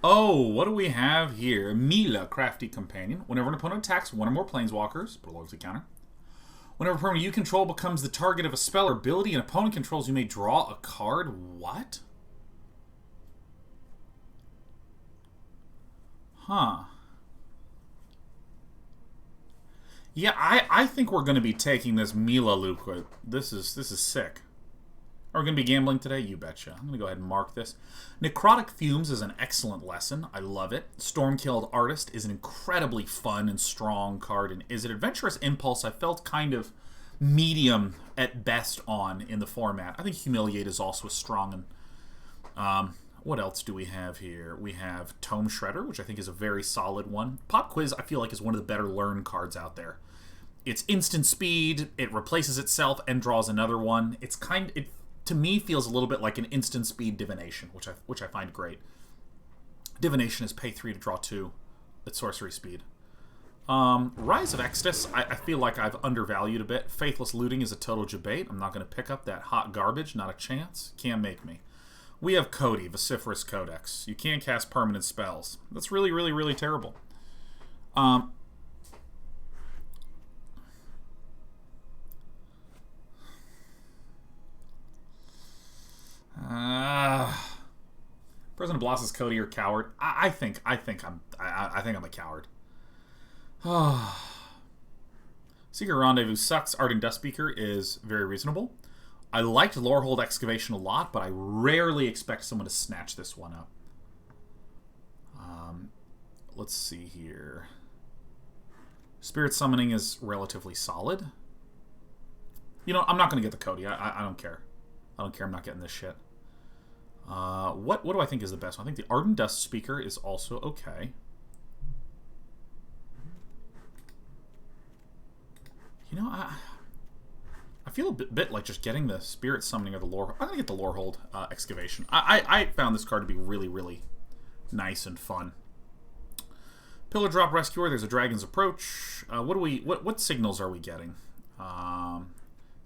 Oh, what do we have here? Mila, Crafty Companion. Whenever an opponent attacks one or more planeswalkers, put a loyalty counter. Whenever a permanent you control becomes the target of a spell or ability an opponent controls, you may draw a card. What? Huh. Yeah, I think we're going to be taking this Mila Luca. This is sick. Are we going to be gambling today? You betcha. I'm going to go ahead and mark this. Necrotic Fumes is an excellent lesson. I love it. Stormkilled Artist is an incredibly fun and strong card. And is it Adventurous Impulse? I felt kind of medium at best on in the format. I think Humiliate is also a strong and... what else do we have here? We have Tome Shredder, which I think is a very solid one. Pop Quiz, I feel like, is one of the better learn cards out there. It's instant speed, it replaces itself and draws another one. It's it to me feels a little bit like an instant speed Divination, which I find great. Divination is pay 3 to draw 2 at sorcery speed. Rise of Exodus, I feel like I've undervalued a bit. Faithless Looting is a total debate. I'm not going to pick up that hot garbage, not a chance. Can't make me. We have Cody, Vociferous Codex. You can't cast permanent spells. That's really, really, really terrible. President Bloss's Cody or coward? I think I'm a coward. Secret Rendezvous sucks. Ardent Dustspeaker is very reasonable. I liked Lorehold Excavation a lot, but I rarely expect someone to snatch this one up. Let's see here. Spirit Summoning is relatively solid. You know, I'm not going to get the Cody. I don't care. I don't care. I'm not getting this shit. What do I think is the best one? I think the Ardent Dustspeaker is also okay. You know, I feel a bit like just getting the Spirit Summoning or the Lore. I'm going to get the Lorehold Excavation. I found this card to be really, really nice and fun. Pillar Drop Rescuer, there's a Dragon's Approach. What signals are we getting?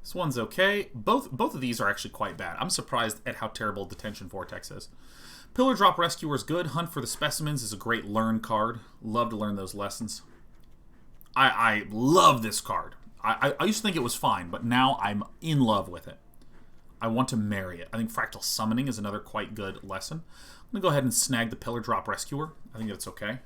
This one's okay. Both of these are actually quite bad. I'm surprised at how terrible Detention Vortex is. Pillar Drop Rescuer is good. Hunt for the Specimens is a great learn card. Love to learn those lessons. I love this card. I used to think it was fine, but now I'm in love with it. I want to marry it. I think Fractal Summoning is another quite good lesson. I'm going to go ahead and snag the Pillar Drop Rescuer. I think that's okay.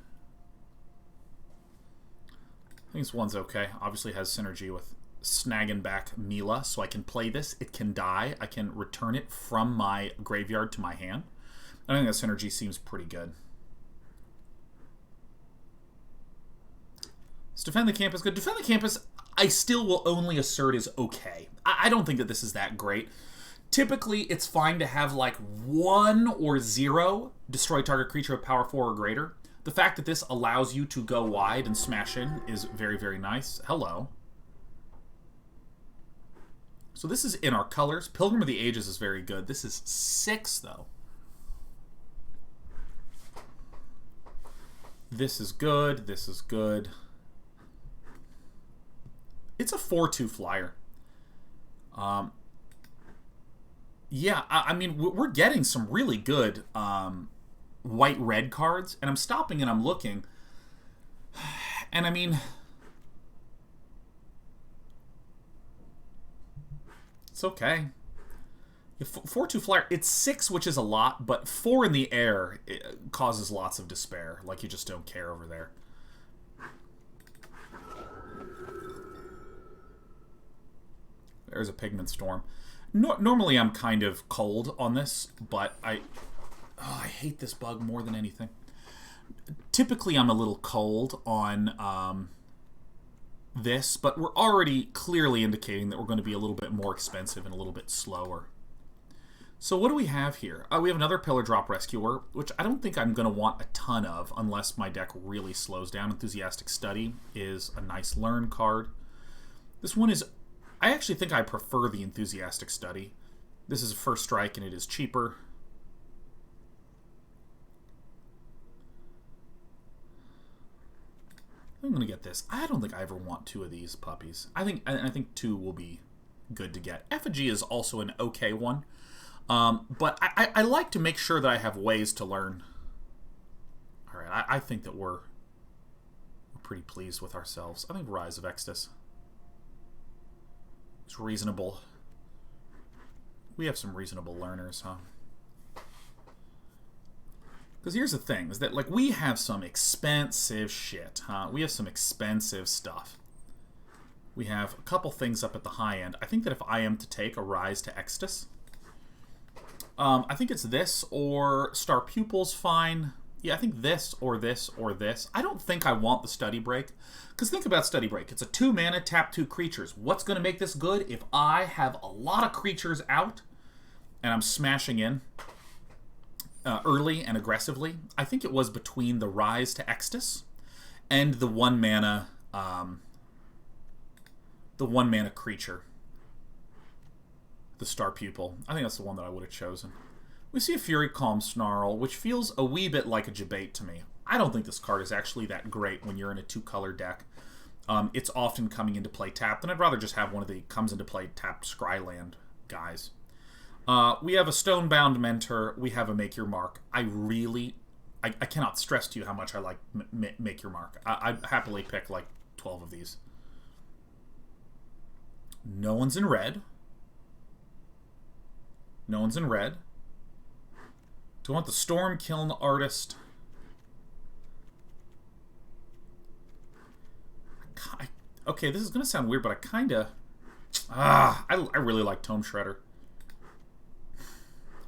I think this one's okay. Obviously has synergy with snagging back Mila, so I can play this. It can die. I can return it from my graveyard to my hand. I think that synergy seems pretty good. Does Defend the Campus good? Defend the Campus, I still will only assert is okay. I don't think that this is that great. Typically, it's fine to have like 1 or 0 destroy target creature of power 4 or greater. The fact that this allows you to go wide and smash in is very, very nice. Hello. So this is in our colors. Pilgrim of the Ages is very good. This is 6, though. This is good. This is good. It's a 4/2 flyer. Yeah, I mean, we're getting some really good white-red cards, and I'm stopping and I'm looking. And I mean, it's okay. 4/2 flyer, it's 6, which is a lot, but 4 in the air causes lots of despair. Like, you just don't care over there. There's a Pigment Storm. Normally I'm kind of cold on this, but I hate this bug more than anything. Typically I'm a little cold on this, but we're already clearly indicating that we're going to be a little bit more expensive and a little bit slower. So what do we have here? We have another Pillar Drop Rescuer, which I don't think I'm going to want a ton of unless my deck really slows down. Enthusiastic Study is a nice learn card. This one is... I actually think I prefer the Enthusiastic Study. This is a first strike and it is cheaper. I'm going to get this. I don't think I ever want 2 of these puppies. I think 2 will be good to get. Effigy is also an okay one. But I like to make sure that I have ways to learn. I think that we're pretty pleased with ourselves. I think Rise of Extus is reasonable. We have some reasonable learners, huh? Because here's the thing, is that, like, we have some expensive shit, huh? We have some expensive stuff. We have a couple things up at the high end. I think that if I am to take a Rise to Extus, I think it's this or Star Pupil's fine. Yeah, I think this or this or this. I don't think I want the Study Break. Because think about Study Break. It's a 2 mana, tap 2 creatures. What's going to make this good? If I have a lot of creatures out and I'm smashing in early and aggressively, I think it was between the Rise to Extus and the 1 mana creature. The Star Pupil. I think that's the one that I would have chosen. We see a Fury Calm Snarl, which feels a wee bit like a Debate to me. I don't think this card is actually that great when you're in a 2-color deck. It's often coming into play tapped, and I'd rather just have one of the comes into play tapped Scryland guys. We have a Stonebound Mentor. We have a Make Your Mark. I cannot stress to you how much I like Make Your Mark. I'd happily pick like 12 of these. No one's in red. No one's in red. Do I want the Storm Kiln Artist? Okay, this is going to sound weird, but I kind of... I really like Tome Shredder.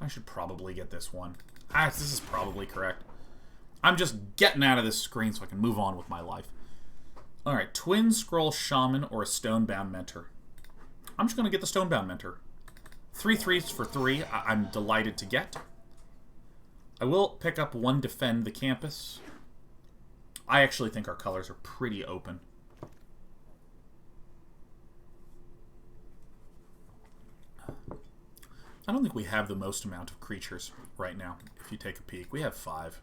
I should probably get this one. This is probably correct. I'm just getting out of this screen so I can move on with my life. Alright, Twin Scroll Shaman or a Stonebound Mentor. I'm just going to get the Stonebound Mentor. 3 3s for 3, I'm delighted to get. I will pick up 1 Defend the Campus. I actually think our colors are pretty open. I don't think we have the most amount of creatures right now, if you take a peek. We have 5.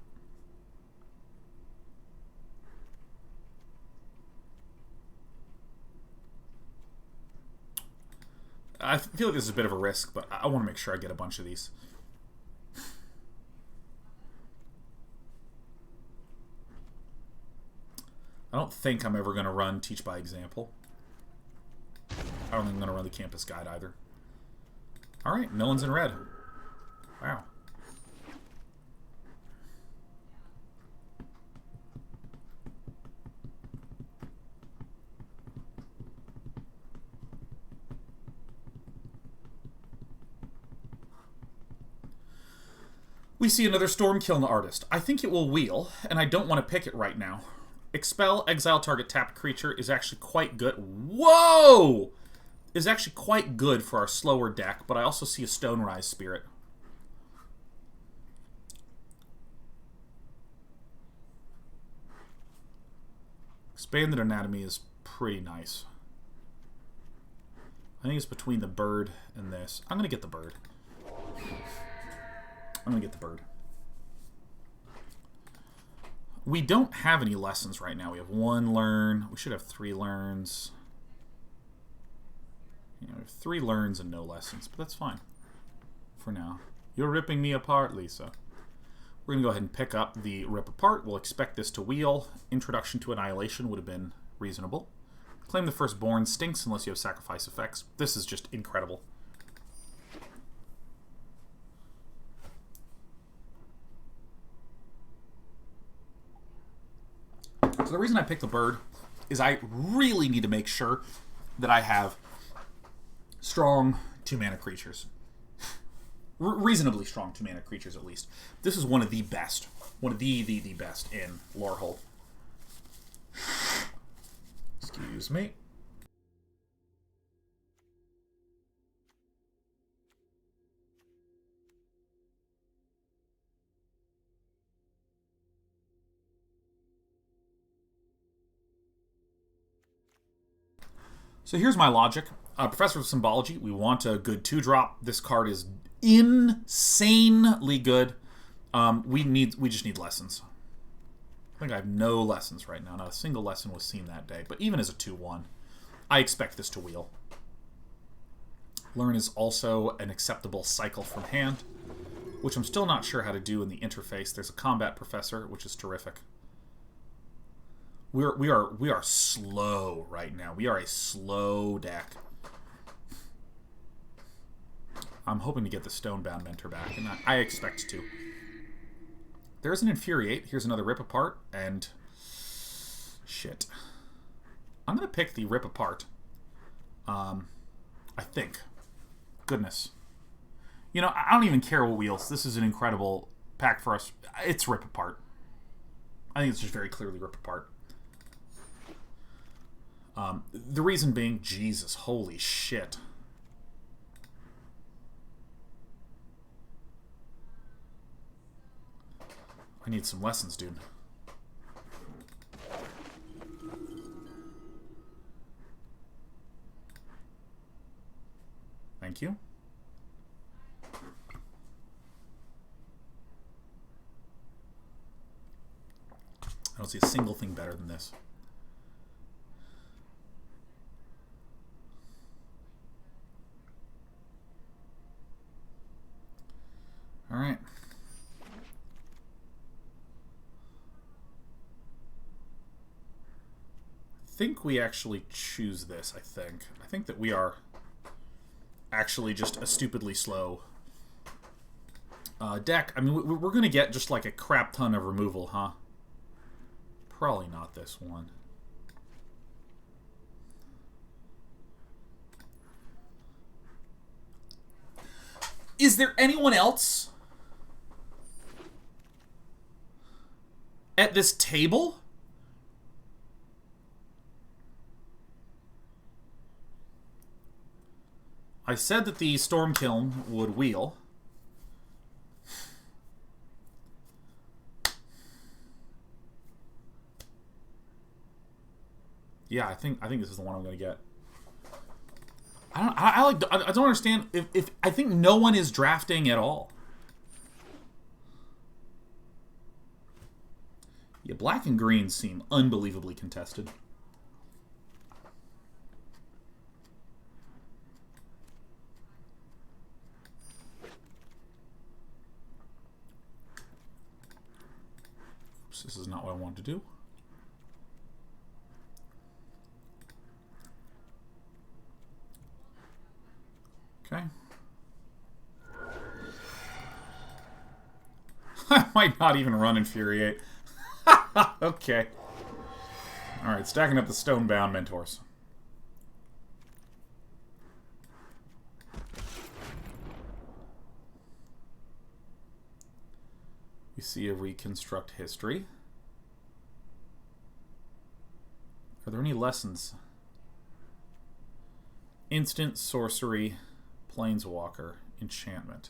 I feel like this is a bit of a risk, but I want to make sure I get a bunch of these. I don't think I'm ever going to run Teach by Example. I don't think I'm going to run the Campus Guide either. Alright, no one's in red. Wow. We see another Stormkiln Artist. I think it will wheel, and I don't want to pick it right now. Expel, exile target tapped creature is actually quite good. Whoa! Is actually quite good for our slower deck, but I also see a Stonerise Spirit. Expanded Anatomy is pretty nice. I think it's between the bird and this. I'm going to get the bird. I'm going to get the bird. We don't have any lessons right now. We have 1 learn. We should have 3 learns. You know, we have 3 learns and no lessons, but that's fine for now. You're ripping me apart, Lisa. We're going to go ahead and pick up the Rip Apart. We'll expect this to wheel. Introduction to Annihilation would have been reasonable. Claim the Firstborn stinks unless you have sacrifice effects. This is just incredible. So the reason I picked the bird is I really need to make sure that I have strong 2-mana creatures. Reasonably strong 2-mana creatures, at least. This is one of the best. One of the best in Lorehold. Excuse me. So here's my logic. Professor of Symbology, we want a good 2-drop. This card is insanely good. We just need lessons. I think I have no lessons right now. Not a single lesson was seen that day. But even as a 2-1, I expect this to wheel. Learn is also an acceptable cycle from hand, which I'm still not sure how to do in the interface. There's a Combat Professor, which is terrific. We are slow right now. We are a slow deck. I'm hoping to get the Stonebound Mentor back, and I expect to. There's an Infuriate. Here's another Rip Apart, and shit. I'm gonna pick the Rip Apart. I think. Goodness. You know, I don't even care what wheels. This is an incredible pack for us. It's Rip Apart. I think it's just very clearly Rip Apart. The reason being, Jesus, holy shit. I need some lessons, dude. Thank you. I don't see a single thing better than this. All right. I think we actually choose this, I think that we are actually just a stupidly slow deck. I mean, we're going to get just like a crap ton of removal, huh? Probably not this one. Is there anyone else at this table? I said that the Storm Kiln would wheel. Yeah, I think this is the one I'm going to get. I don't understand if I think no one is drafting at all. Yeah, black and green seem unbelievably contested. Oops, this is not what I wanted to do. Okay. I might not even run Infuriate. Okay. Alright, stacking up the Stonebound Mentors. We see a Reconstruct History. Are there any lessons? Instant, Sorcery, Planeswalker, Enchantment,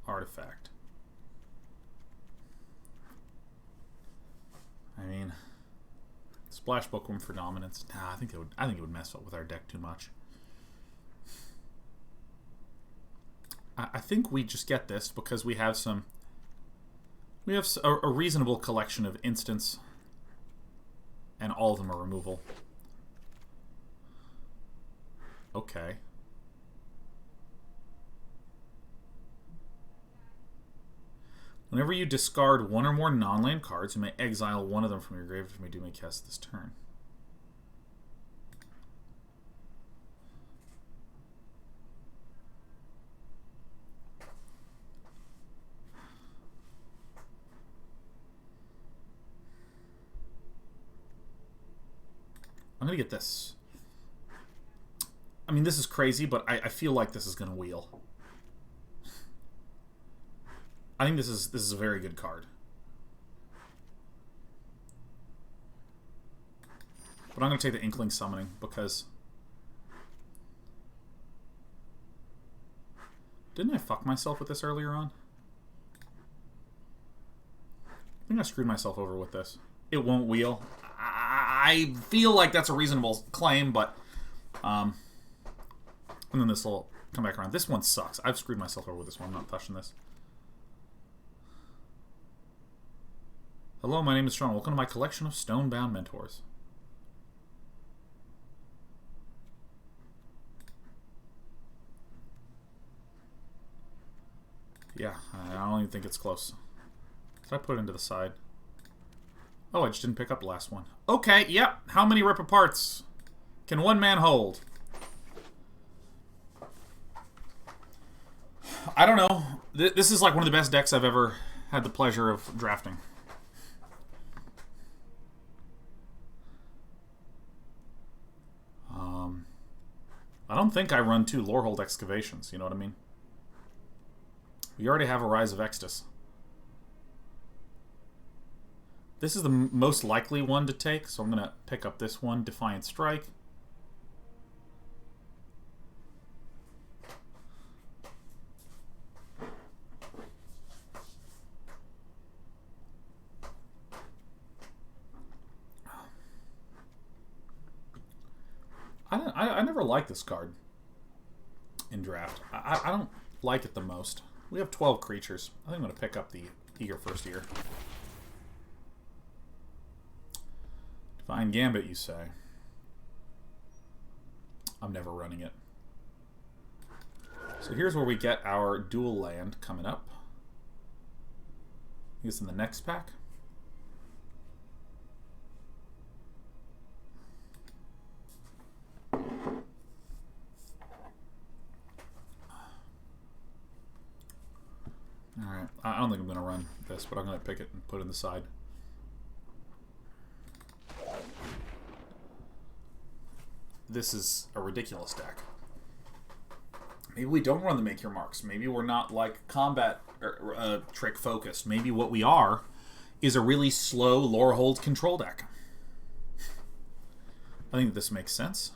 Artifact. I mean, Splash Bookworm for Dominance. Nah, I think it would mess up with our deck too much. I think we just get this because we have some. We have a reasonable collection of instants, and all of them are removal. Okay. Whenever you discard one or more non-land cards, you may exile one of them from your grave if you may cast this turn. I'm going to get this. I mean, this is crazy, but I feel like this is going to wheel. I think this is a very good card. But I'm going to take the Inkling Summoning because... Didn't I fuck myself with this earlier on? I think I screwed myself over with this. It won't wheel. I feel like that's a reasonable claim, but... and then this will come back around. This one sucks. I've screwed myself over with this one. I'm not touching this. Hello, my name is Sean. Welcome to my collection of Stonebound Mentors. Yeah, I don't even think it's close. Did I put it into the side? Oh, I just didn't pick up the last one. Okay, yep. How many rip aparts can one man hold? I don't know. This is like one of the best decks I've ever had the pleasure of drafting. I don't think I run 2 Lorehold Excavations, you know what I mean? We already have a Rise of Extus. This is the most likely one to take, so I'm going to pick up this one, Defiant Strike. I never liked this card in draft. I don't like it the most. We have 12 creatures. I think I'm going to pick up the Eager First Ear. Divine Gambit, you say? I'm never running it. So here's where we get our dual land coming up. I think it's in the next pack. Alright, I don't think I'm going to run this, but I'm going to pick it and put it in the side. This is a ridiculous deck. Maybe we don't run the Make Your Marks. Maybe we're not like combat trick focused. Maybe what we are is a really slow Lorehold Control deck. I think this makes sense.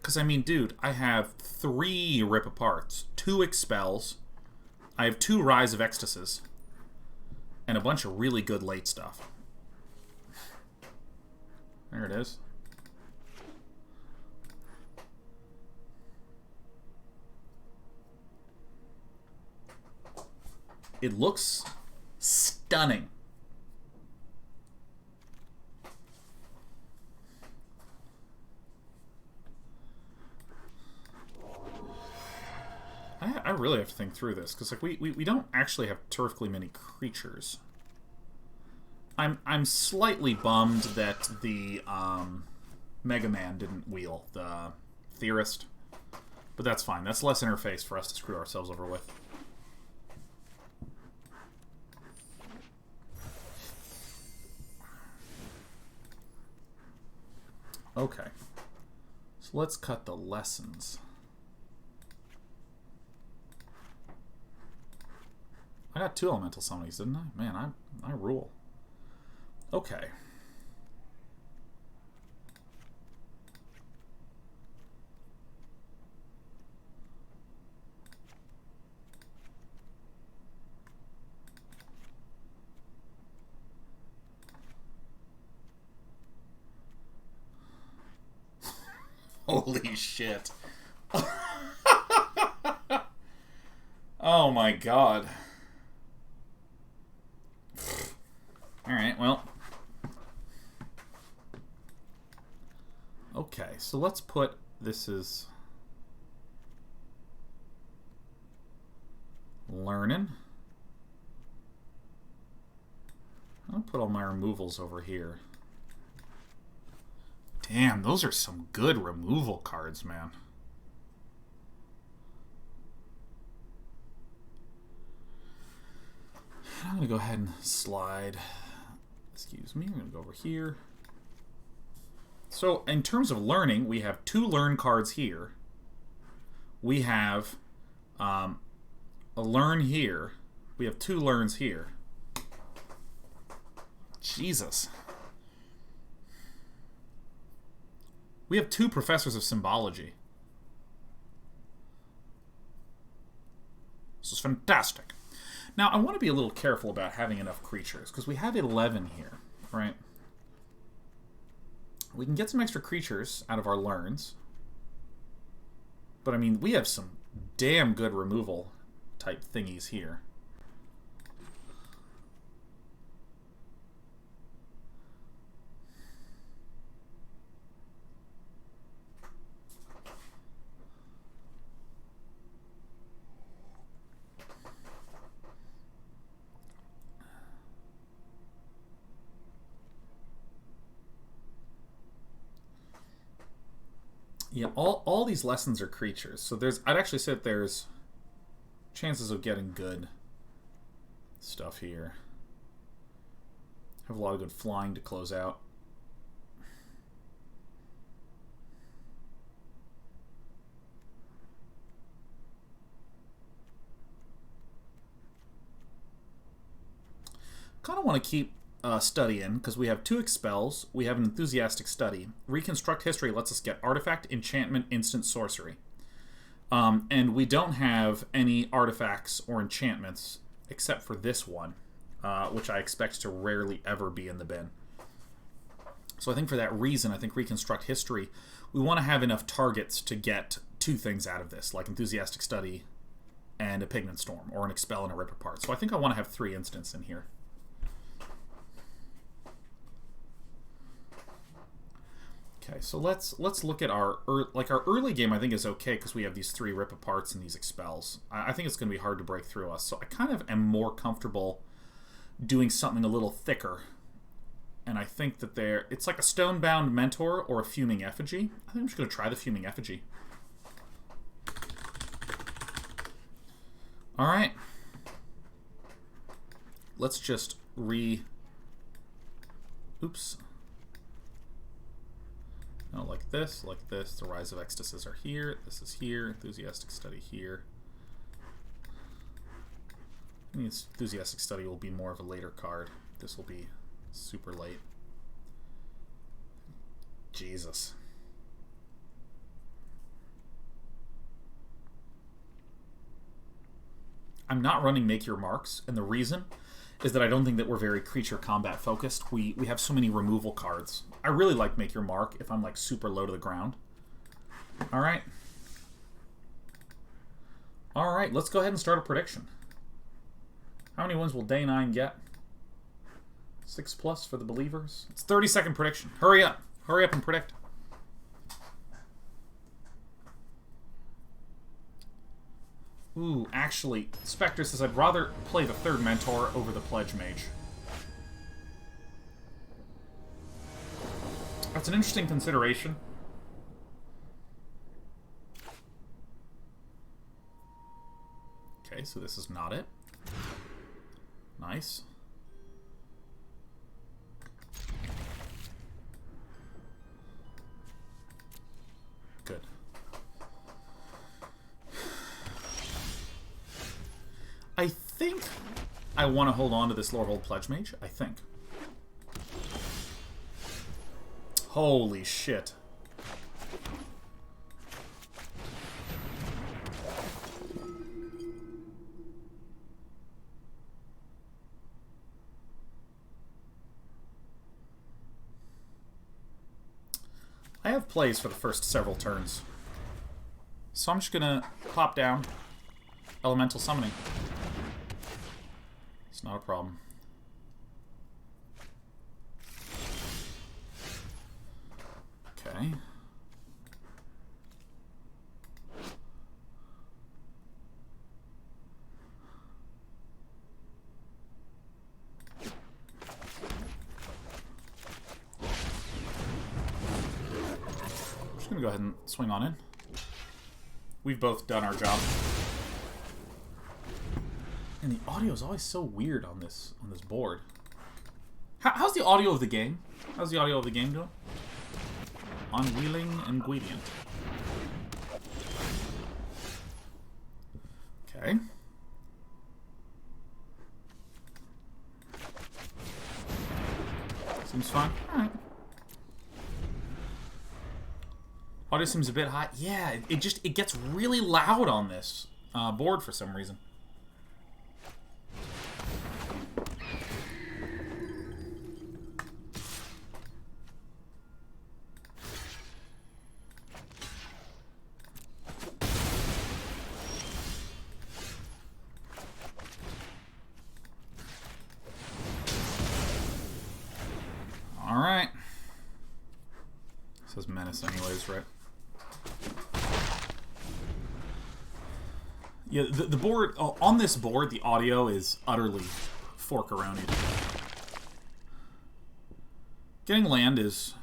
Because, I mean, dude, I have 3 Rip Aparts, 2 Expels, I have 2 Rise of Extuses, and a bunch of really good late stuff. There it is. It looks stunning. I really have to think through this, because like we don't actually have terrifically many creatures. I'm slightly bummed that the Mega Man didn't wheel the Theorist, but that's fine. That's less interface for us to screw ourselves over with. Okay, so let's cut the lessons. I got 2 elemental summonings, didn't I? Man, I rule. Okay. Holy shit. Oh my god. Alright, well. Okay, so let's put, this is learning. I'll put all my removals over here. Damn, those are some good removal cards, man. I'm going to go ahead and slide. Excuse me, I'm going to go over here. So, in terms of learning, we have 2 learn cards here. We have a learn here. We have 2 learns here. Jesus. We have 2 Professors of Symbology. This is fantastic. Now, I want to be a little careful about having enough creatures, because we have 11 here, right? We can get some extra creatures out of our learns. But, I mean, we have some damn good removal type thingies here. Yeah, all these lessons are creatures. So I'd actually say that there's chances of getting good stuff here. Have a lot of good flying to close out. Kind of want to keep study in, because we have 2 expels, we have an enthusiastic study. Reconstruct history lets us get artifact, enchantment, instant sorcery. And we don't have any artifacts or enchantments except for this one, which I expect to rarely ever be in the bin. So I think for that reason, I think Reconstruct history, we want to have enough targets to get 2 things out of this, like enthusiastic study and a pigment storm, or an expel and a rip apart. So I think I want to have 3 instants in here. Okay, so let's look at our early game. I think is okay because we have these 3 rip aparts and these expels. I think it's going to be hard to break through us, so I kind of am more comfortable doing something a little thicker. And I think that it's like a Stonebound Mentor or a Fuming Effigy. I think I'm just going to try the Fuming Effigy. All right, let's just oops. No, like this, like this. The Rise of Ecstasies are here. This is here. Enthusiastic Study here. I mean, Enthusiastic Study will be more of a later card. This will be super late. Jesus. I'm not running Make Your Marks, and the reason is that I don't think that we're very creature combat focused. We have so many removal cards. I really like Make Your Mark if I'm like super low to the ground. Alright. Alright, let's go ahead and start a prediction. How many wins will Day 9 get? 6+ for the believers. It's 30-second prediction. Hurry up. Hurry up and predict. Ooh, actually, Spectre says I'd rather play the 3rd Mentor over the Pledge Mage. That's an interesting consideration. Okay, so this is not it. Nice. Good. I think I want to hold on to this Lorehold Pledge Mage. I think. Holy shit. I have plays for the first several turns. So I'm just gonna pop down. Elemental Summoning. It's not a problem. Okay. I'm just gonna go ahead and swing on in. We've both done our job. And the audio is always so weird on this board. How's the audio of the game? How's the audio of the game doing? On Wheeling and Gradient. Okay. Seems fine. Alright. Audio seems a bit high. Yeah, it gets really loud on this board for some reason. Alright. Says Menace anyways, right? Yeah, the board, on this board, the audio is utterly fork-arounded. Getting land is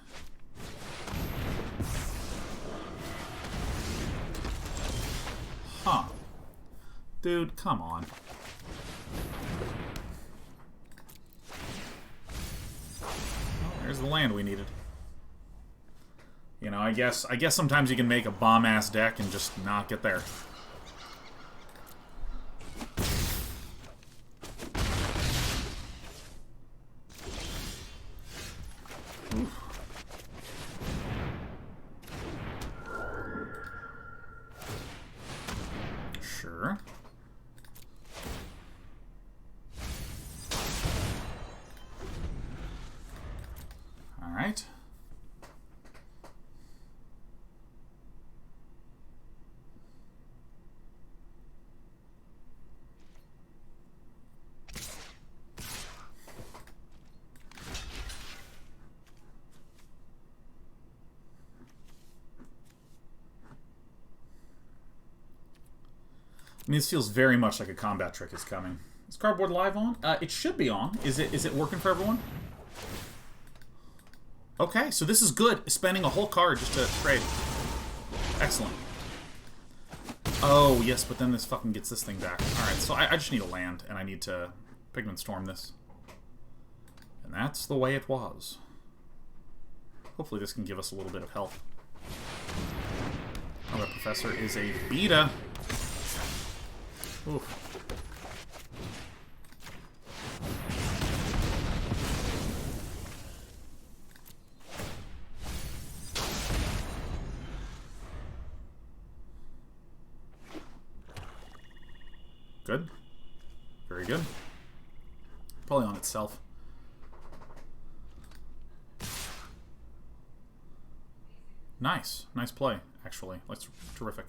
Dude, come on. Oh, there's the land we needed. You know, I guess sometimes you can make a bomb-ass deck and just not get there. Sure. All right. I mean, this feels very much like a combat trick is coming. Is Cardboard Live on? It should be on. Is it working for everyone? Okay, so this is good. Spending a whole card just to trade. Excellent. Oh, yes, but then this fucking gets this thing back. Alright, so I just need a land, and I need to Pigment Storm this. And that's the way it was. Hopefully this can give us a little bit of health. Oh, that Professor is a beta. Oof. Good. Very good. Probably on itself. Nice. Nice play, actually. That's terrific.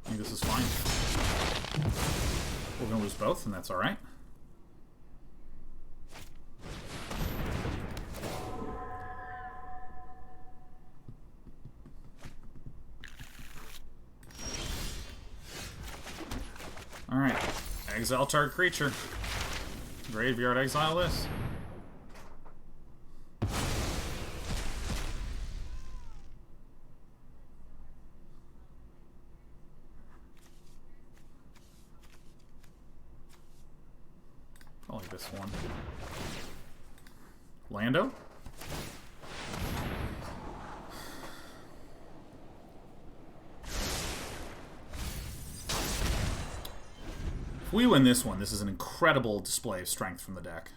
I think this is fine. We're going to lose both, and that's alright. Alright. Exile target creature. Graveyard exile this. Probably this one. Lando? If we win this one, this is an incredible display of strength from the deck.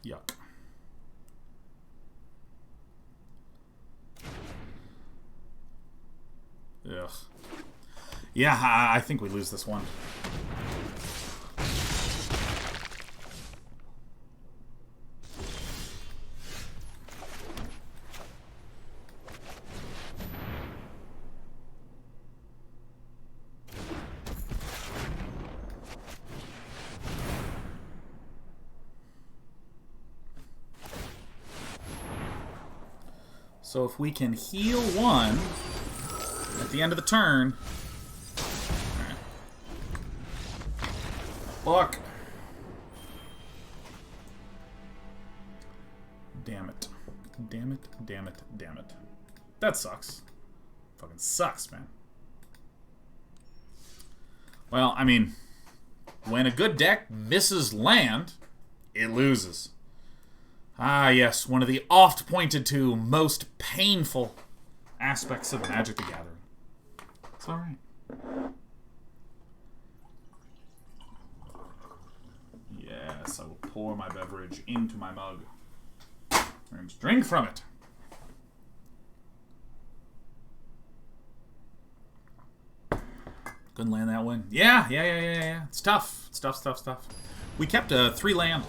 Yuck. Ugh. Yeah, I think we lose this one. So if we can heal one at the end of the turn... Fuck. Damn it. Damn it, damn it, damn it. That sucks. Fucking sucks, man. Well, I mean, when a good deck misses land, it loses. Ah, yes, one of the oft pointed to most painful aspects of Magic the Gathering. It's alright. Yes, I will pour my beverage into my mug and drink from it. Couldn't land that one. Yeah. It's tough. It's tough. We kept a 3-land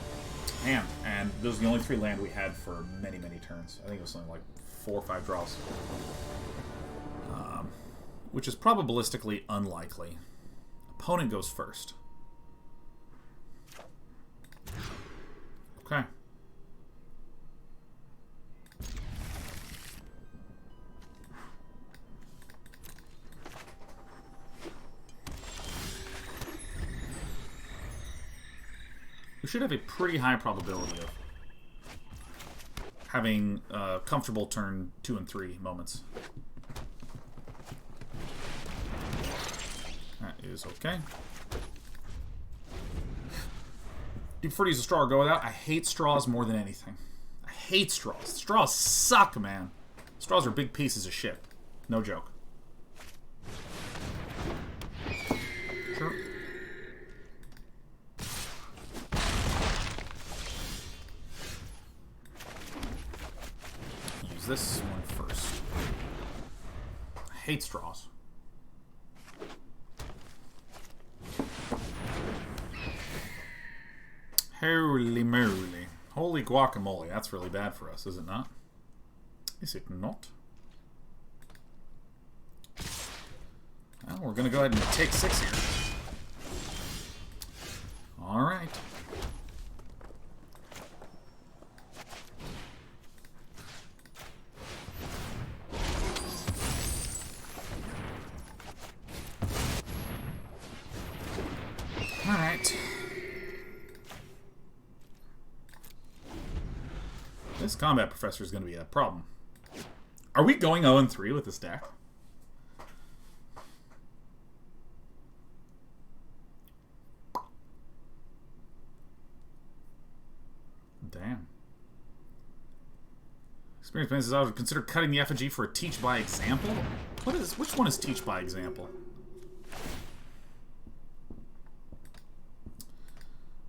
hand, and those are the only 3 land we had for many, many turns. I think it was something like 4 or 5 draws. Which is probabilistically unlikely. Opponent goes first. Okay. We should have a pretty high probability of having comfortable turn 2 and 3 moments. That is okay. Do you prefer to use a straw or go without? I hate straws more than anything. I hate straws. Straws suck, man. Straws are big pieces of shit. No joke. Sure. Use this one first. I hate straws. Holy moly. Holy guacamole. That's really bad for us, is it not? Is it not? Well, we're going to go ahead and take 6 here. Alright. Alright. This combat professor is going to be a problem. Are we going 0-3 with this deck? Damn. Experience plans is I would consider cutting the effigy for a teach by example. Which one is teach by example?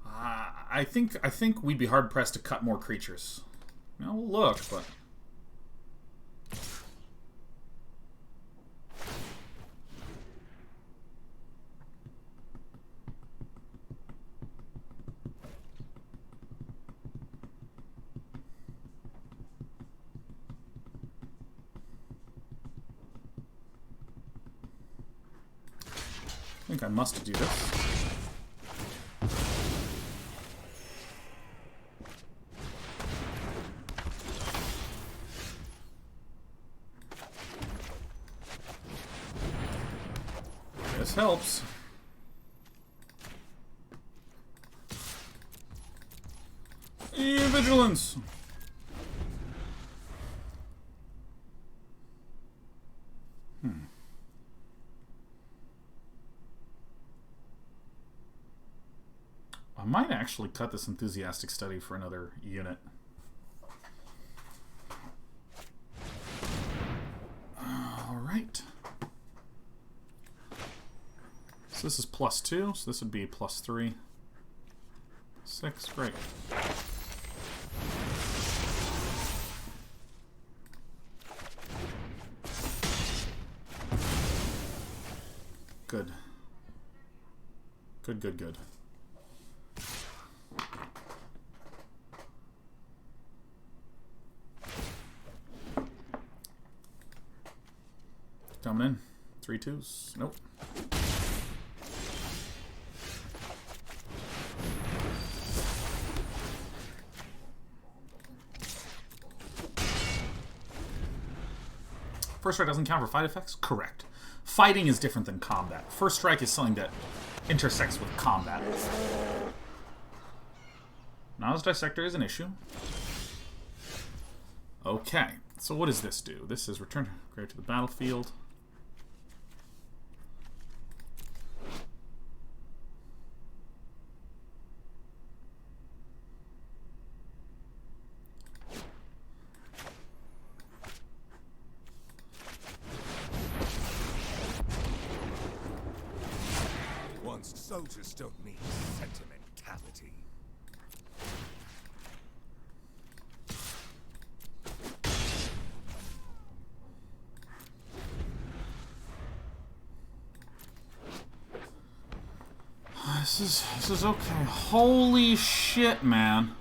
I think we'd be hard pressed to cut more creatures. No, we'll look, but I think I must do this. This helps. Vigilance! I might actually cut this enthusiastic study for another unit. Alright. So this is +2, so this would be +3. 6, great. Good. Good, good, good. Coming in. 3 2s. Nope. First strike doesn't count for fight effects? Correct. Fighting is different than combat. First strike is something that intersects with combat. Now, Dissector is an issue. Okay, so what does this do? This is return creator to the battlefield. Soldiers don't need sentimentality. This is okay. Holy shit, man.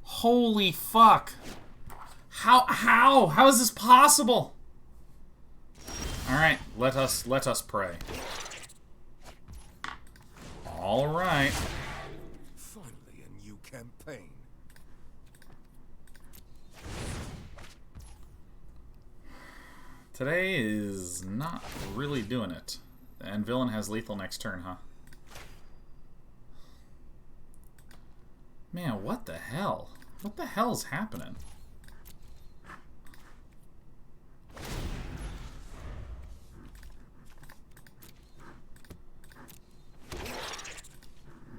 Holy fuck. How is this possible? Alright, let us pray. Alright. Finally a new campaign. Today is not really doing it. And villain has lethal next turn, huh? Man, what the hell? What the hell is happening?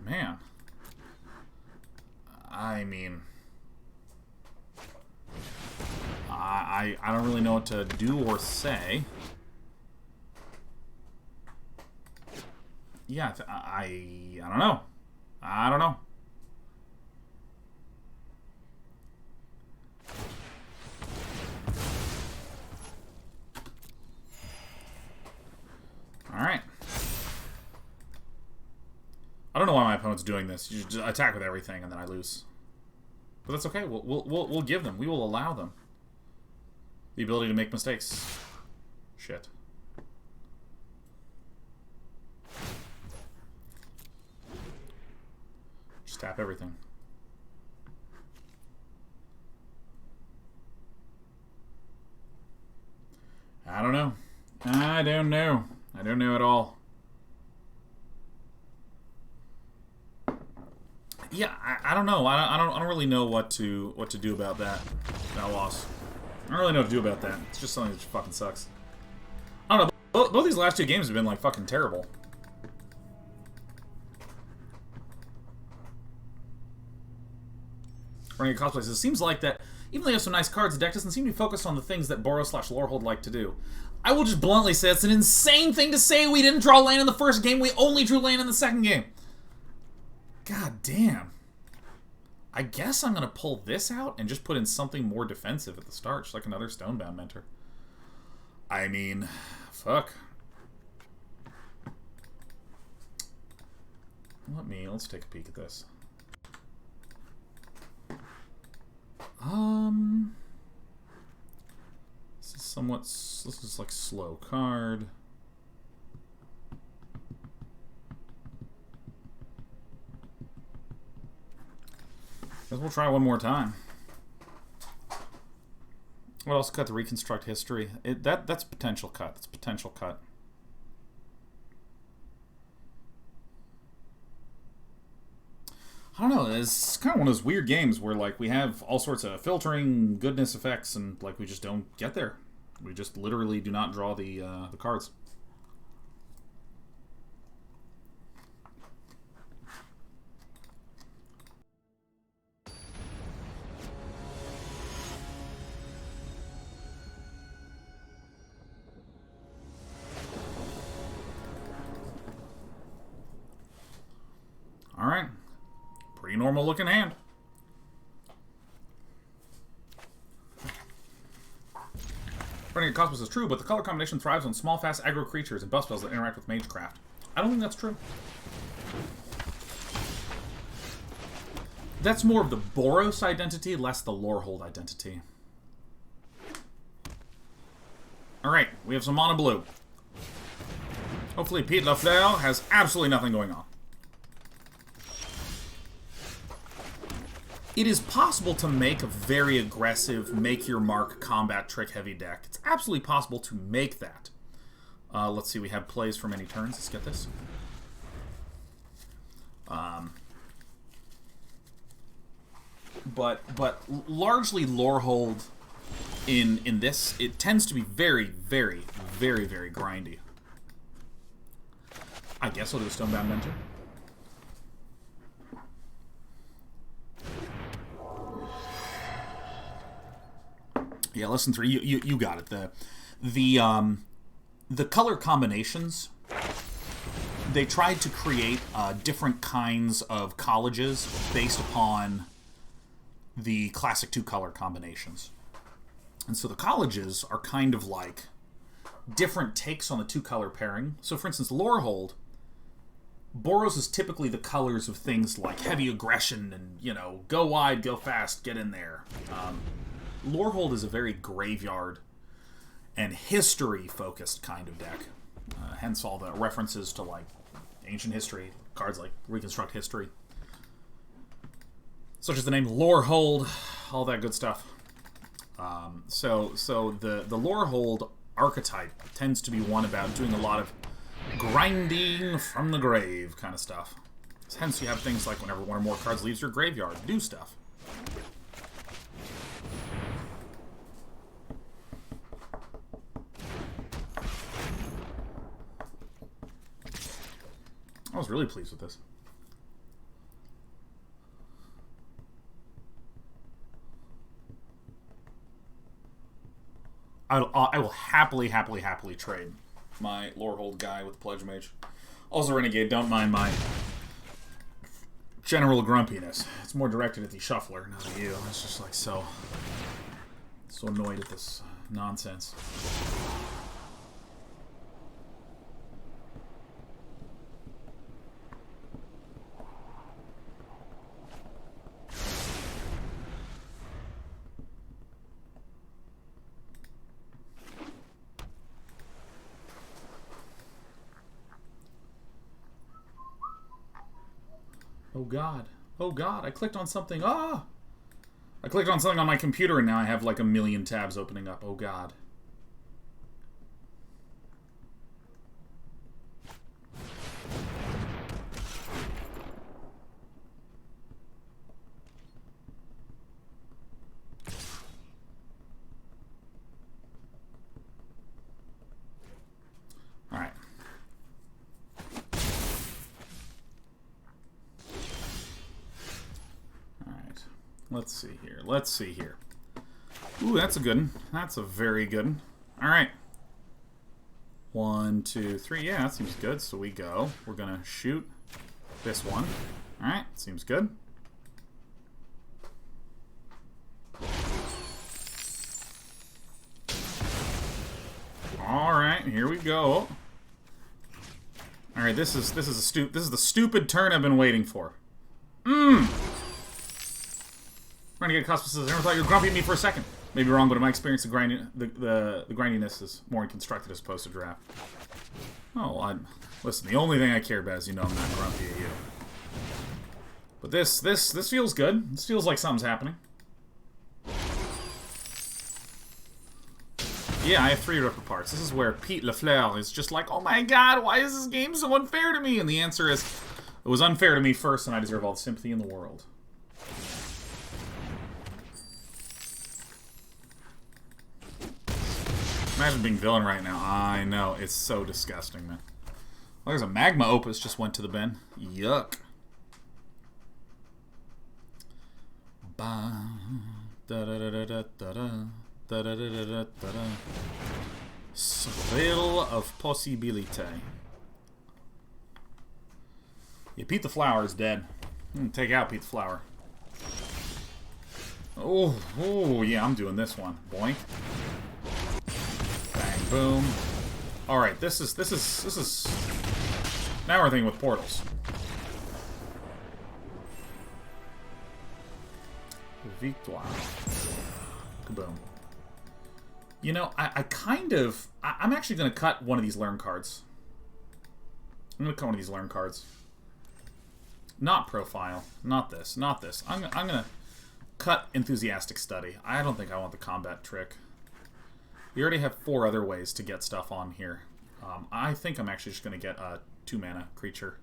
Man. I mean... I don't really know what to do or say. Yeah, I don't know. I don't know. Alright. I don't know why my opponent's doing this. You just attack with everything and then I lose. But that's okay. We'll give them. We will allow them the ability to make mistakes. Shit. Just tap everything. I don't know. I don't know. I don't know at all. Yeah, I don't know. I don't really know what to do about that loss. I don't really know what to do about that. It's just something that just fucking sucks. I don't know. Both these last two games have been like fucking terrible. Running a cosplays. It seems like that even though they have some nice cards, the deck doesn't seem to be focused on the things that Boros/Lorehold like to do. I will just bluntly say it's an insane thing to say we didn't draw land in the first game, we only drew land in the second game. God damn. I guess I'm going to pull this out and just put in something more defensive at the start, just like another Stonebound Mentor. I mean, fuck. Let's take a peek at this. This is like slow card. Guess we'll try one more time. What else cut to reconstruct history? That's potential cut. That's potential cut. I don't know. It's kind of one of those weird games where like we have all sorts of filtering goodness effects and like we just don't get there. We just literally do not draw the cards. All right. Pretty normal looking hand. Running a Cosmos is true, but the color combination thrives on small, fast aggro creatures and buff spells that interact with Magecraft. I don't think that's true. That's more of the Boros identity, less the Lorehold identity. Alright, we have some mono blue. Hopefully Pete LaFleur has absolutely nothing going on. It is possible to make a very aggressive, make-your-mark combat trick-heavy deck. It's absolutely possible to make that. Let's see, we have plays for many turns. Let's get this. But largely Lorehold in this, it tends to be very, very, very, very grindy. I guess I'll do a Stonebound Mentor. Yeah, lesson 3. You got it. The color combinations. They tried to create different kinds of colleges based upon the classic 2 color combinations, and so the colleges are kind of like different takes on the 2 color pairing. So, for instance, Lorehold. Boros is typically the colors of things like heavy aggression and go wide, go fast, get in there. Lorehold is a very graveyard and history-focused kind of deck. Hence all the references to, like, ancient history, cards like Reconstruct History. Such as the name Lorehold, all that good stuff. So the Lorehold archetype tends to be one about doing a lot of grinding from the grave kind of stuff. Hence, you have things like whenever one or more cards leaves your graveyard, do stuff. I was really pleased with this. I will happily trade my Lorehold guy with Pledge Mage. Also, Renegade, don't mind my general grumpiness. It's more directed at the shuffler, not at you. It's just like so annoyed at this nonsense. Oh god. Oh god, I clicked on something. Ah! I clicked on something on my computer and now I have like a million tabs opening up. Oh god. Alright. Let's see here. Let's see here. Ooh, that's a good one. That's a very good one. All right. 1, 2, 3. Yeah, that seems good. So we go. We're going to shoot this one. All right. Seems good. All right. Here we go. All right. This is the stupid turn I've been waiting for. Renegade Cosmos says, I never thought you were grumpy at me for a second. Maybe wrong, but in my experience, the grindiness is more constructed as opposed to draft. Oh, listen, the only thing I care about is, you know, I'm not grumpy at you. But this feels good. This feels like something's happening. Yeah, I have 3 Ripper parts. This is where Pete Lafleur is just like, oh my god, why is this game so unfair to me? And the answer is, it was unfair to me first, and I deserve all the sympathy in the world. Imagine being villain right now. I know. It's so disgusting, man. Well, there's a Magma Opus just went to the bin. Yuck. Swirl of Possibility. Yeah, Pete the Flower is dead. Take out Pete the Flower. Oh, yeah, I'm doing this one. Boink. Bang, boom. Alright, this is... Now we're thinking with portals. Victoire. Kaboom. You know, I'm actually going to cut one of these learn cards. I'm going to cut one of these learn cards. Not profile. Not this. Not this. I'm going to cut enthusiastic study. I don't think I want the combat trick. We already have 4 other ways to get stuff on here. I think I'm actually just going to get a 2-mana creature.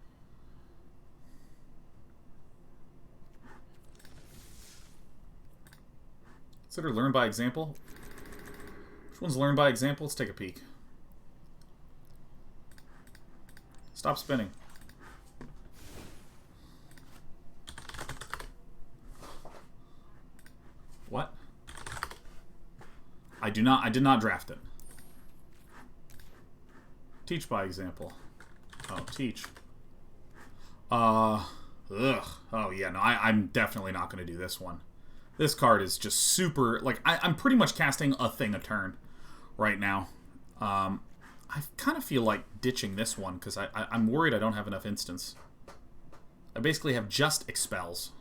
Consider learn by example. Which one's learn by example? Let's take a peek. Stop spinning. What? I did not draft it. Teach by example. Oh, teach. Ugh. Oh, yeah, no, I'm definitely not going to do this one. This card is just super... Like, I'm pretty much casting a thing a turn right now. I kind of feel like ditching this one, because I'm worried I don't have enough instants. I basically have just expels.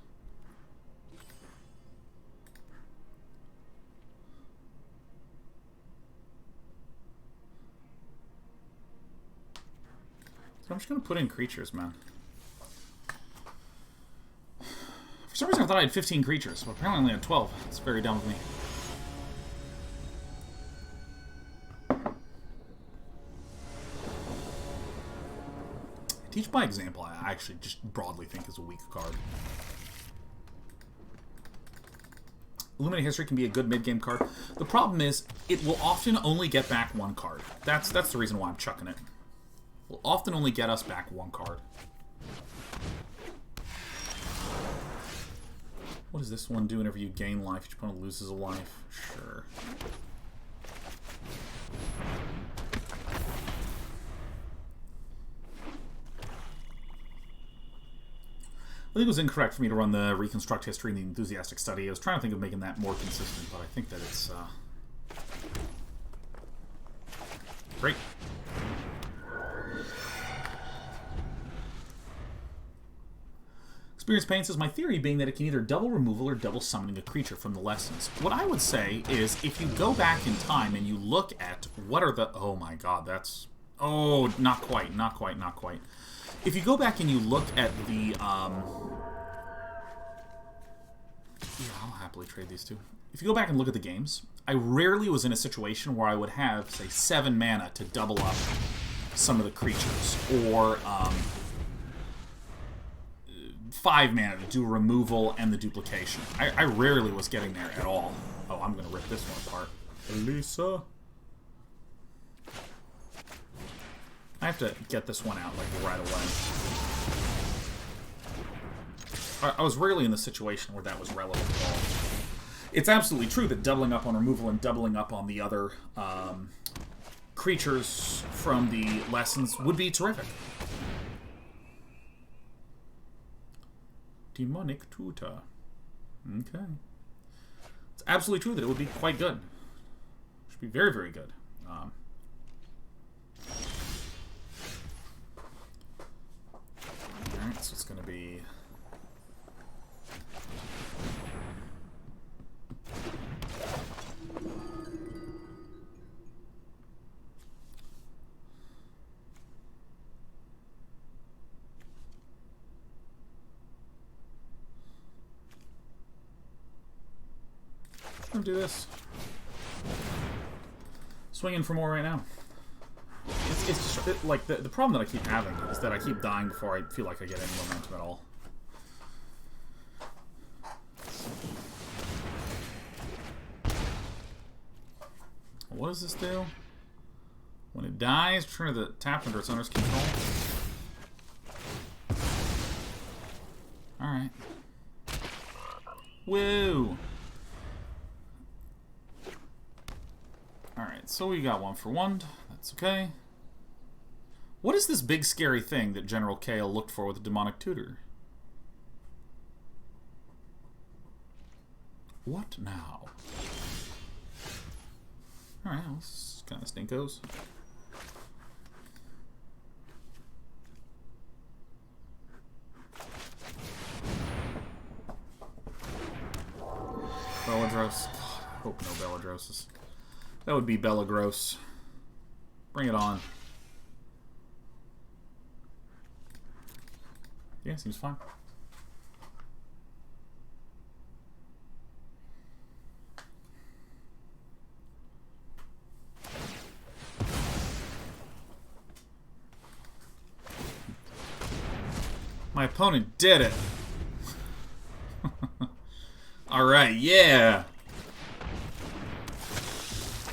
So I'm just going to put in creatures, man. For some reason I thought I had 15 creatures, but apparently I only had 12. It's very dumb of me. I Teach by Example, I actually just broadly think is a weak card. Illuminate History can be a good mid-game card. The problem is, it will often only get back one card. That's the reason why I'm chucking it. It will often only get us back one card. What does this one do whenever you gain life? Each opponent loses a life. Sure. I think it was incorrect for me to run the Reconstruct History and the Enthusiastic Study. I was trying to think of making that more consistent, but I think that it's great. Experience Pain says, my theory being that it can either double removal or double summoning a creature from the lessons. What I would say is, if you go back in time and you look at what are the... Oh my god, that's... Oh, not quite, not quite, not quite. If you go back and you look at the, yeah, I'll happily trade these two. If you go back and look at the games, I rarely was in a situation where I would have, say, 7 mana to double up some of the creatures, or 5 mana to do removal and the duplication. I rarely was getting there at all. Oh, I'm going to rip this one apart. Elisa. I have to get this one out, like, right away. I was rarely in the situation where that was relevant at all. It's absolutely true that doubling up on removal and doubling up on the other creatures from the lessons would be terrific. Demonic Tutor. Okay. It's absolutely true that it would be quite good. It should be very, very good. Alright, so it's going to be... I'm going to do this. Swinging for more right now. It's just, like, the problem that I keep having is that I keep dying before I feel like I get any momentum at all. What does this do? When it dies, return to the tap under its owner's control. Alright. Woo! Alright, so we got 1 for 1. That's okay. What is this big scary thing that General Kale looked for with the Demonic Tutor? What now? Alright, well, this kind of stinkos. Belladros. God, I hope no Belladroses. That would be Bella Gross. Bring it on. Yeah, seems fine. My opponent did it. Alright, yeah.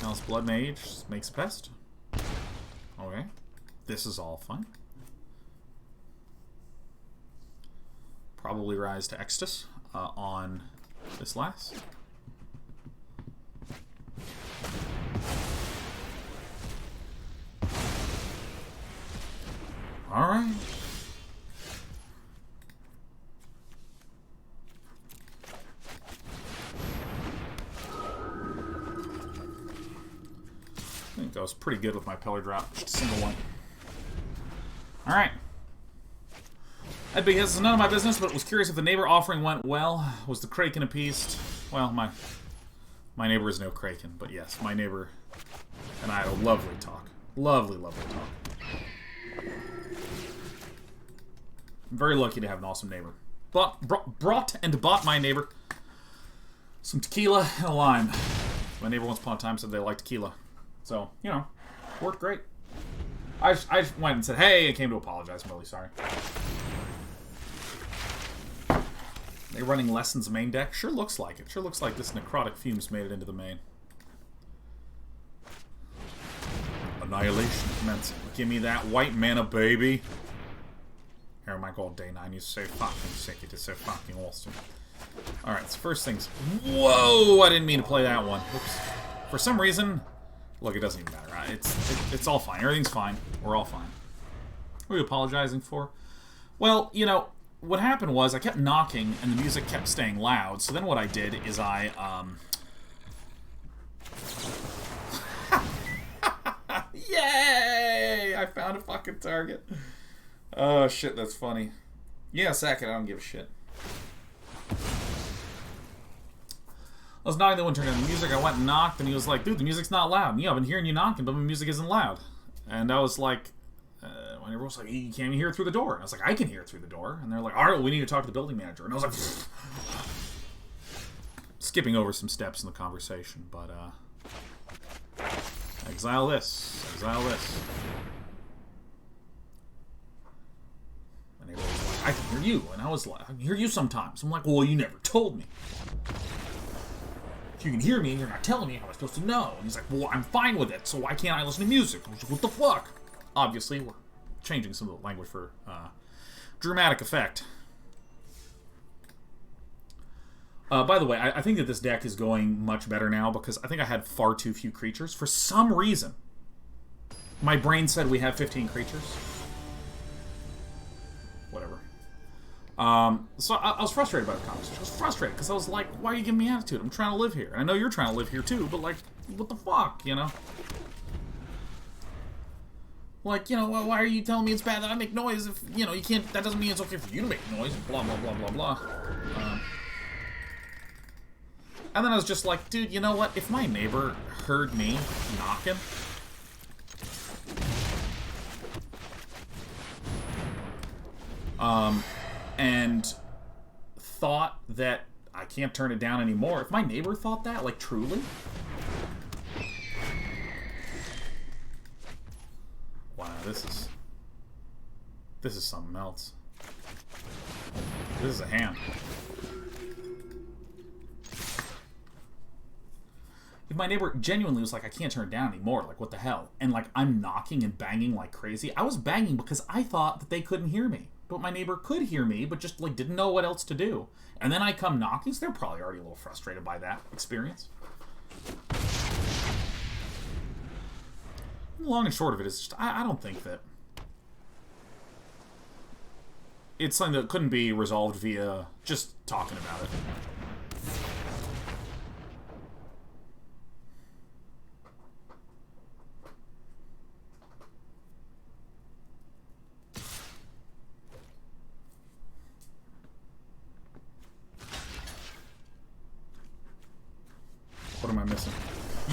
Alice Blood Mage makes a pest. Okay. This is all fine. Probably Rise to Extus on this last. Alright. I think that was pretty good with my Pellar Drop. Just a single one. Alright. That big is none of my business, but was curious if the neighbor offering went well. Was the Kraken appeased? Well, my neighbor is no Kraken, but yes, my neighbor and I had a lovely talk. Lovely, lovely talk. I'm very lucky to have an awesome neighbor. Brought and bought my neighbor some tequila and a lime. My neighbor once upon a time said they liked tequila. So, you know, worked great. I just went and said, hey, I came to apologize. I'm really sorry. They running Lessons main deck? Sure looks like it. Sure looks like this Necrotic Fumes made it into the main. Annihilation commencing. Give me that white mana, baby. Here, my gold day 9 is so fucking sick. It is so fucking awesome. Alright, so first things... Whoa! I didn't mean to play that one. Oops. For some reason... Look, it doesn't even matter. It's all fine. Everything's fine. We're all fine. What are you apologizing for? Well, you know, what happened was I kept knocking and the music kept staying loud. So then what I did is I, Yay! I found a fucking target. Oh, shit, that's funny. Yeah, sack it. I don't give a shit. I was knocking, they wouldn't turn on the music. I went and knocked, and he was like, dude, the music's not loud. And, yeah, I've been hearing you knocking, but the music isn't loud. And I was like, when everyone was like, you can't even hear it through the door. And I was like, I can hear it through the door. And they're like, all right, well, we need to talk to the building manager. And I was like, skipping over some steps in the conversation, but, exile this. Exile this. And they were like, I can hear you. And I was like, I can hear you sometimes. I'm like, well, you never told me. You can hear me and you're not telling me, how am I supposed to know? And he's like, well, I'm fine with it, so why can't I listen to music? I was like, what the fuck? Obviously, we're changing some of the language for dramatic effect. By the way, I think that this deck is going much better now because I think I had far too few creatures. For some reason, my brain said we have 15 creatures. Whatever. So I was frustrated by the conversation. I was frustrated because I was like, why are you giving me attitude? I'm trying to live here. And I know you're trying to live here too, but like, what the fuck, you know? Like, you know, why are you telling me it's bad that I make noise if, you know, you can't, that doesn't mean it's okay for you to make noise, blah, blah, blah, blah, blah. And then I was just like, dude, you know what? If my neighbor heard me knocking, and thought that I can't turn it down anymore. If my neighbor thought that, like, truly? Wow, this is something else. This is a hand. If my neighbor genuinely was like, I can't turn it down anymore, like, what the hell? And, like, I'm knocking and banging like crazy. I was banging because I thought that they couldn't hear me. But my neighbor could hear me, but just, like, didn't know what else to do. And then I come knocking, so they're probably already a little frustrated by that experience. The long and short of it is just, I don't think that it's something that couldn't be resolved via just talking about it. What am I missing?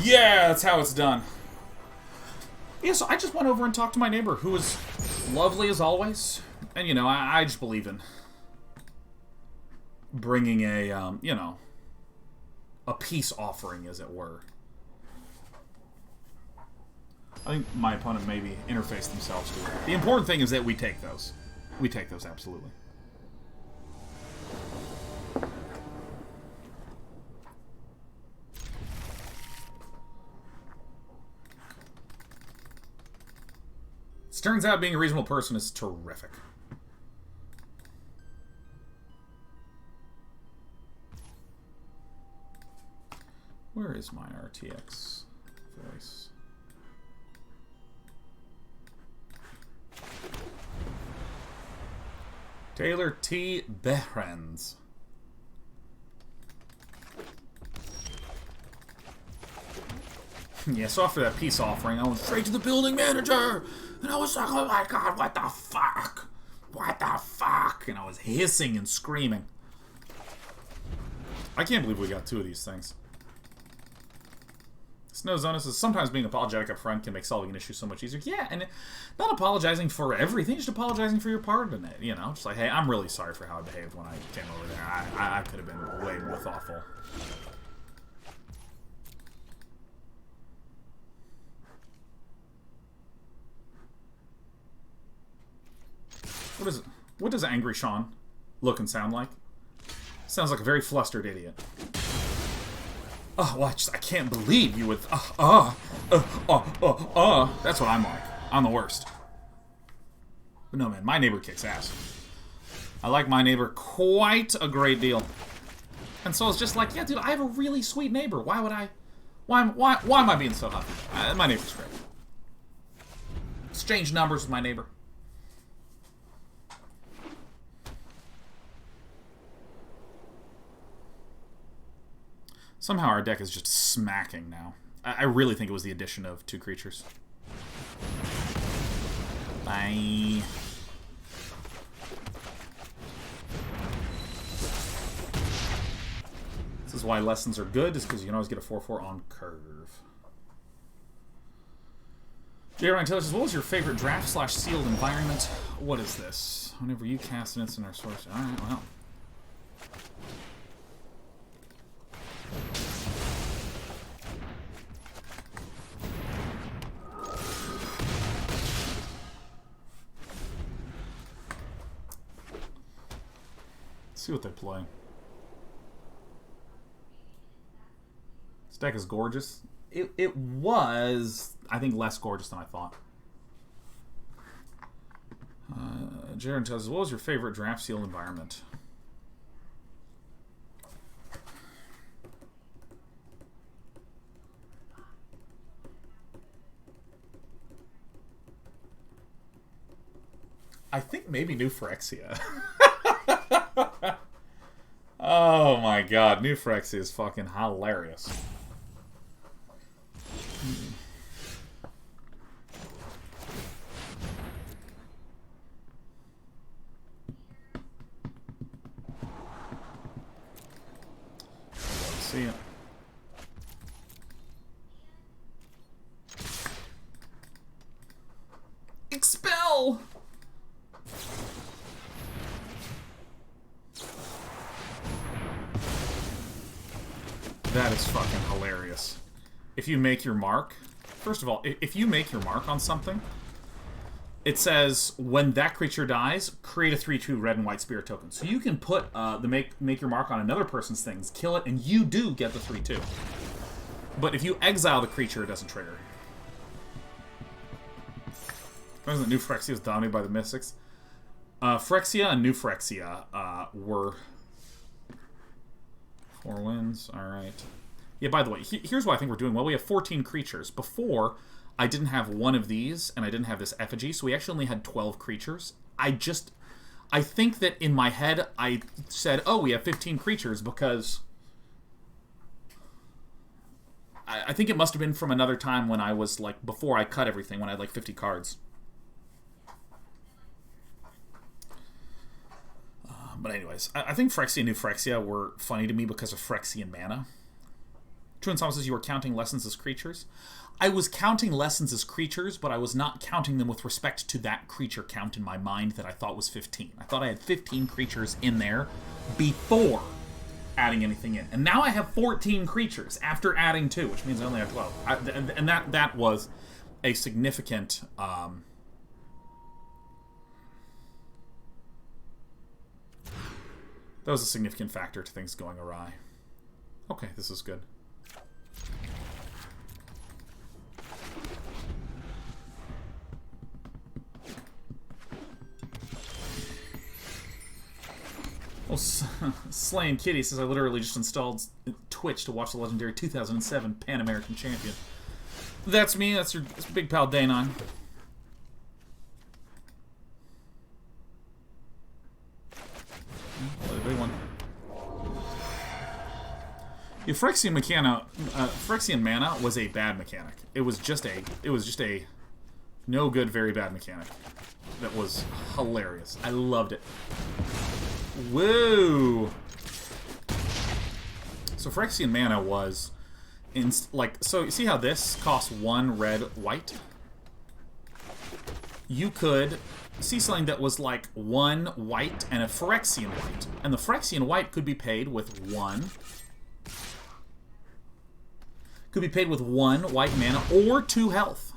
Yeah, that's how it's done. Yeah, so I just went over and talked to my neighbor, who was lovely as always. And, you know, I just believe in bringing a, you know, a peace offering, as it were. I think my opponent maybe interfaced themselves to it. The important thing is that we take those. We take those, absolutely. Turns out being a reasonable person is terrific. Where is my RTX voice? Taylor T. Behrens. Yeah, so after that peace offering, I went straight to the building manager! And I was like, oh my god, what the fuck? What the fuck? And I was hissing and screaming. I can't believe we got 2 of these things. Snowzona says, sometimes being apologetic up front can make solving an issue so much easier. Yeah, and not apologizing for everything, just apologizing for your part in it, you know? Just like, hey, I'm really sorry for how I behaved when I came over there. I could have been way more thoughtful. What does Angry Sean look and sound like? Sounds like a very flustered idiot. Oh, well, I can't believe you would... That's what I'm like. I'm the worst. But no, man, my neighbor kicks ass. I like my neighbor quite a great deal. And so I was just like, yeah, dude, I have a really sweet neighbor. Why would I... Why am I being so happy? My neighbor's great. Exchange numbers with my neighbor. Somehow our deck is just smacking now. I really think it was the addition of 2 creatures. Bye. This is why lessons are good, is because you can always get a 4/4 on curve. J-Ryan Taylor says, what was your favorite draft/sealed environment? What is this? Whenever you cast an instant or source. Alright, well. Let's see what they play. This deck is gorgeous. It was, I think, less gorgeous than I thought. Jaron tells us, what was your favorite draft seal environment? I think maybe New Phyrexia. Oh my god, New Phyrexia is fucking hilarious. See ya. Expel! That is fucking hilarious. If you make your mark... First of all, if you make your mark on something, it says, when that creature dies, create a 3/2 red and white spirit token. So you can put the make your mark on another person's things, kill it, and you do get the 3/2. But if you exile the creature, it doesn't trigger. Wasn't New Phyrexia was dominated by the Mystics? Phyrexia and New Phyrexia were... 4 wins, alright. Yeah, by the way, here's why I think we're doing well. We have 14 creatures. Before, I didn't have one of these, and I didn't have this effigy, so we actually only had 12 creatures. I think that in my head, I said, oh, we have 15 creatures, because... I think it must have been from another time when I was, like, before I cut everything, when I had, like, 50 cards. But anyways, I think Phyrexia and New Phyrexia were funny to me because of Phyrexian mana. True and Thomas says you were counting lessons as creatures. I was counting lessons as creatures, but I was not counting them with respect to that creature count in my mind that I thought was 15. I thought I had 15 creatures in there before adding anything in. And now I have 14 creatures after adding 2, which means I only have 12. And that was a significant... that was a significant factor to things going awry. Okay, this is good. Well, Slaying Kitty says, I literally just installed Twitch to watch the legendary 2007 Pan American Champion. That's me. That's your big pal Danon. Big one. Yeah, Phyrexian mana was a bad mechanic. It was just a no good, very bad mechanic. That was hilarious. I loved it. Whoa! So Phyrexian mana was so you see how this costs 1 red white? You could see something that was like 1 white and a Phyrexian white. And the Phyrexian white could be paid with 1 white mana or 2 health.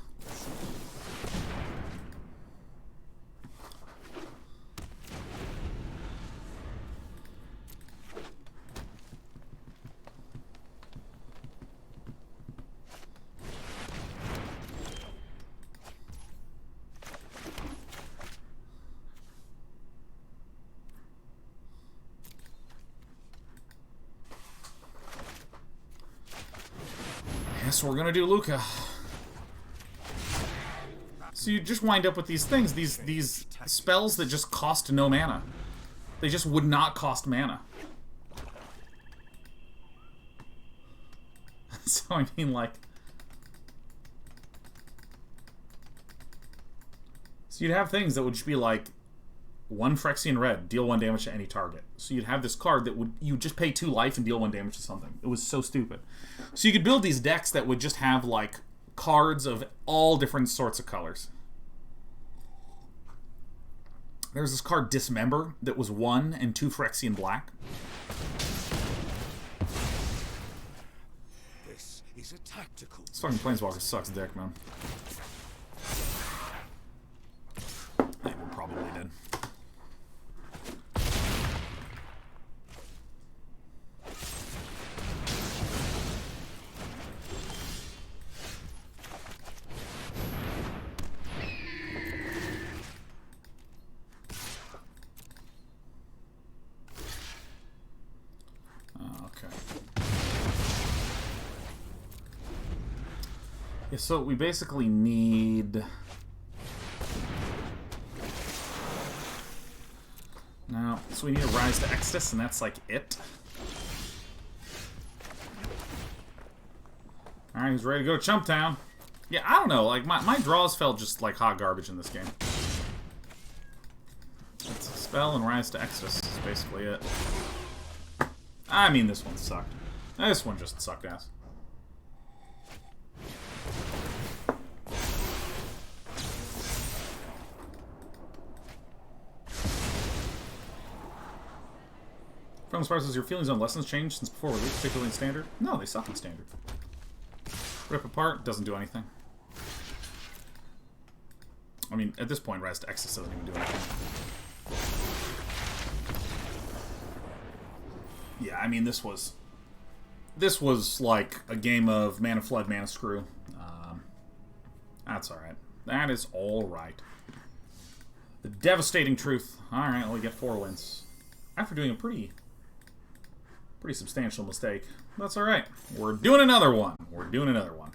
So we're gonna do Luca. So you just wind up with these things, these spells that just cost no mana. They just would not cost mana. So I mean, like, so you'd have things that would just be like 1 Phyrexian red, deal 1 damage to any target. So you'd have this card that would you just pay 2 life and deal 1 damage to something. It was so stupid. So you could build these decks that would just have like cards of all different sorts of colors. There's this card Dismember that was 1 and 2 Phyrexian black. This is a tactical. This fucking Planeswalker sucks dick, man. I think we're probably dead. Yeah, so we basically need... No, so we need a Rise to Exodus, and that's like it. Alright, who's ready to go to Chumptown? Yeah, I don't know, like, my draws felt just like hot garbage in this game. It's a spell and Rise to Exodus is basically it. I mean, this one sucked. This one just sucked ass. From Sparks, has your feelings on lessons changed since before release, particularly in Standard? No, they suck in Standard. Rip Apart doesn't do anything. I mean, at this point, Rise to Exodus doesn't even do anything. Yeah, I mean, this was like a game of Mana Flood, Mana Screw. That's alright. That is alright. The devastating truth. Alright, well, we get 4 wins. After doing a pretty substantial mistake. That's alright. We're doing another one. We're doing another one.